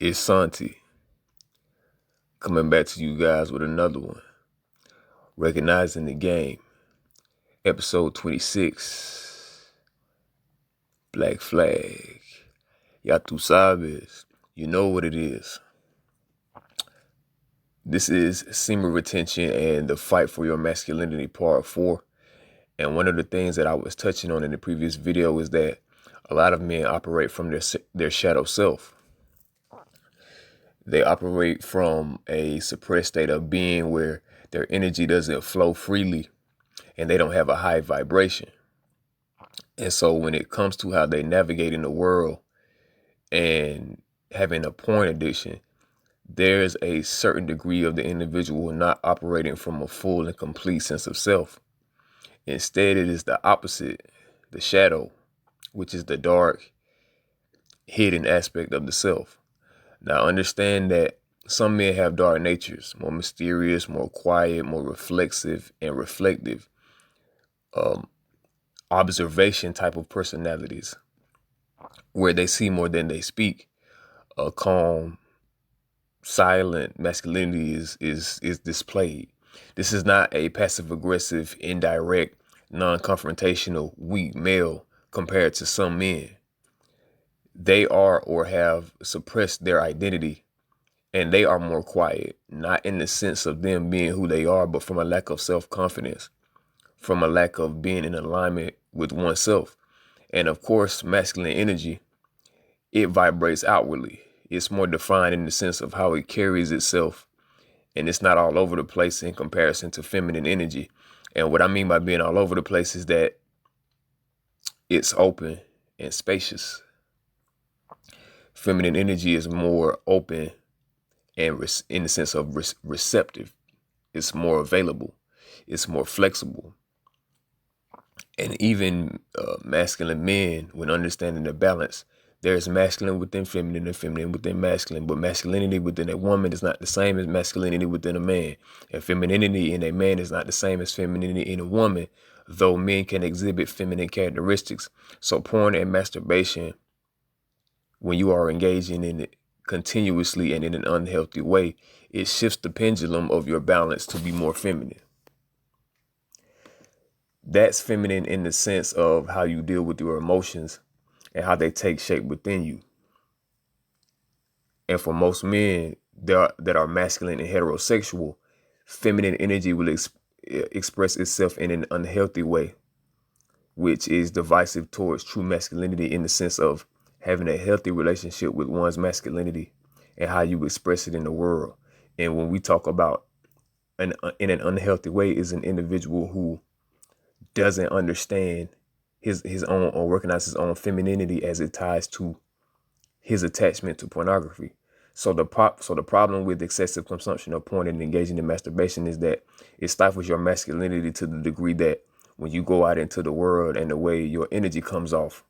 It's Santi coming back to you guys with another one. Recognizing the Game, episode 26, Black Flag. Ya tu sabes. You know what it is. This is semen retention and the fight for your masculinity part 4. And one of the things that I was touching on in the previous video is that a lot of men operate from their shadow self. They operate from a suppressed state of being where their energy doesn't flow freely and they don't have a high vibration. And so when it comes to how they navigate in the world and having a porn addiction, there's a certain degree of the individual not operating from a full and complete sense of self. Instead, it is the opposite, the shadow, which is the dark, hidden aspect of the self. Now, understand that some men have dark natures, more mysterious, more quiet, more reflexive and reflective, observation type of personalities, where they see more than they speak. A calm, silent masculinity is displayed. This is not a passive aggressive, indirect, non-confrontational, weak male compared to some men. They are or have suppressed their identity, and they are more quiet, not in the sense of them being who they are, but from a lack of self-confidence, from a lack of being in alignment with oneself. And of course, masculine energy, it vibrates outwardly. It's more defined in the sense of how it carries itself, and it's not all over the place in comparison to feminine energy. And what I mean by being all over the place is that it's open and spacious. Feminine energy is more open and in the sense of receptive. It's more available. It's more flexible. And even masculine men, when understanding the balance, there's masculine within feminine and feminine within masculine. But masculinity within a woman is not the same as masculinity within a man. And femininity in a man is not the same as femininity in a woman, though men can exhibit feminine characteristics. So porn and masturbation, when you are engaging in it continuously and in an unhealthy way, it shifts the pendulum of your balance to be more feminine. That's feminine in the sense of how you deal with your emotions and how they take shape within you. And for most men that are masculine and heterosexual, feminine energy will express itself in an unhealthy way, which is divisive towards true masculinity in the sense of having a healthy relationship with one's masculinity and how you express it in the world. And when we talk about in an unhealthy way, is an individual who doesn't understand his own or recognize his own femininity as it ties to his attachment to pornography. So the problem with excessive consumption of porn and engaging in masturbation is that it stifles your masculinity to the degree that when you go out into the world and the way your energy comes off,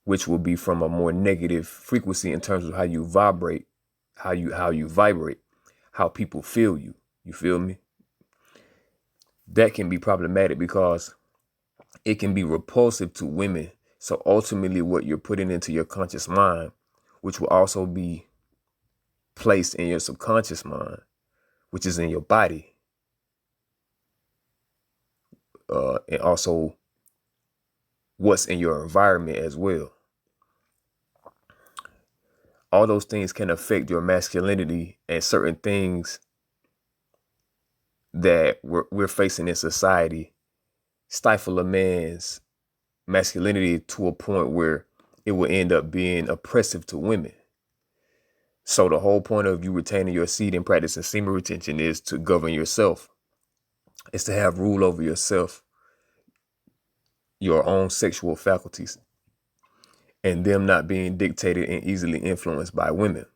which will be from a more negative frequency in terms of how you vibrate, how you vibrate, how people feel you. You feel me? That can be problematic because it can be repulsive to women. So ultimately what you're putting into your conscious mind, which will also be placed in your subconscious mind, which is in your body, and also what's in your environment as well. All those things can affect your masculinity, and certain things that we're facing in society stifle a man's masculinity to a point where it will end up being oppressive to women. So the whole point of you retaining your seed and practicing semen retention is to govern yourself. It's to have rule over yourself, your own sexual faculties, and them not being dictated and easily influenced by women.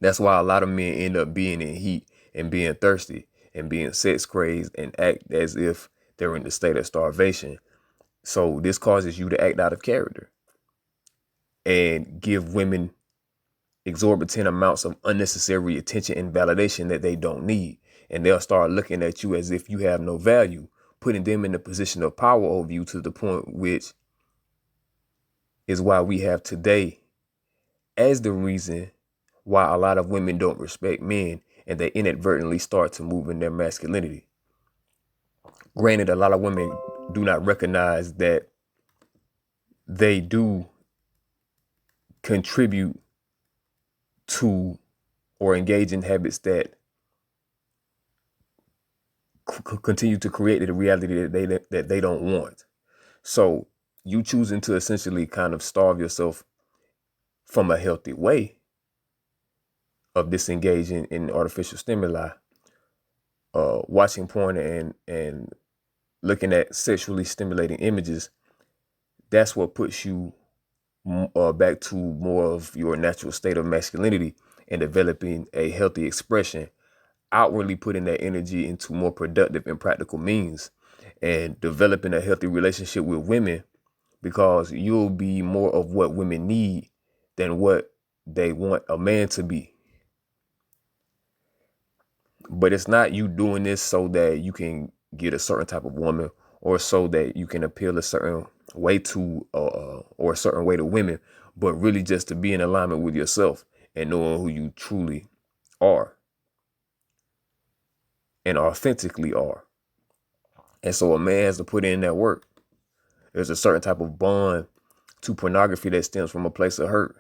That's why a lot of men end up being in heat and being thirsty and being sex crazed and act as if they're in the state of starvation. So this causes you to act out of character and give women exorbitant amounts of unnecessary attention and validation that they don't need. And they'll start looking at you as if you have no value, putting them in a position of power over you to the point which is why we have today as the reason why a lot of women don't respect men and they inadvertently start to move in their masculinity. Granted, a lot of women do not recognize that they do contribute to or engage in habits that continue to create the reality that they don't want. So you choosing to essentially kind of starve yourself from a healthy way of disengaging in artificial stimuli, watching porn and looking at sexually stimulating images, that's what puts you back to more of your natural state of masculinity and developing a healthy expression, outwardly putting that energy into more productive and practical means, and developing a healthy relationship with women, because you'll be more of what women need than what they want a man to be. But it's not you doing this so that you can get a certain type of woman or so that you can appeal a certain way to or a certain way to women, but really just to be in alignment with yourself and knowing who you truly are and authentically are. And so a man has to put in that work. There's a certain type of bond to pornography that stems from a place of hurt,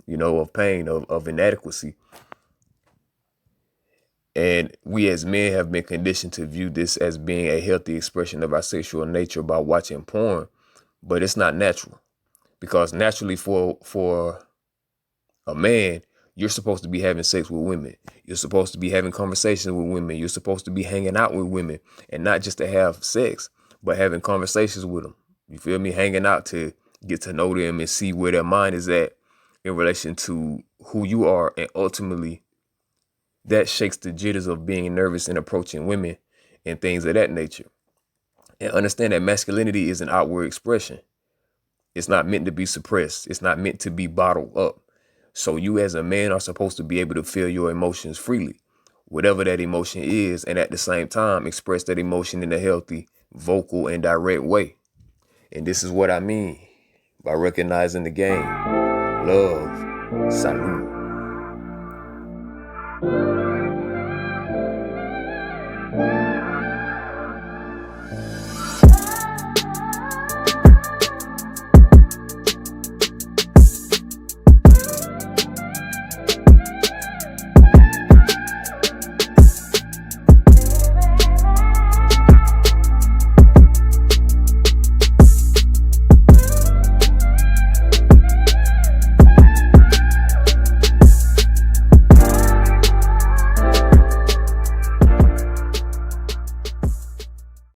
of pain, of inadequacy. And we as men have been conditioned to view this as being a healthy expression of our sexual nature by watching porn, but it's not natural, because naturally for a man, you're supposed to be having sex with women. You're supposed to be having conversations with women. You're supposed to be hanging out with women, and not just to have sex, but having conversations with them. You feel me? Hanging out to get to know them and see where their mind is at in relation to who you are. And ultimately, that shakes the jitters of being nervous and approaching women and things of that nature. And understand that masculinity is an outward expression. It's not meant to be suppressed. It's not meant to be bottled up. So you as a man are supposed to be able to feel your emotions freely, whatever that emotion is, and at the same time express that emotion in a healthy, vocal, and direct way. And this is what I mean by recognizing the game. Love. Salud.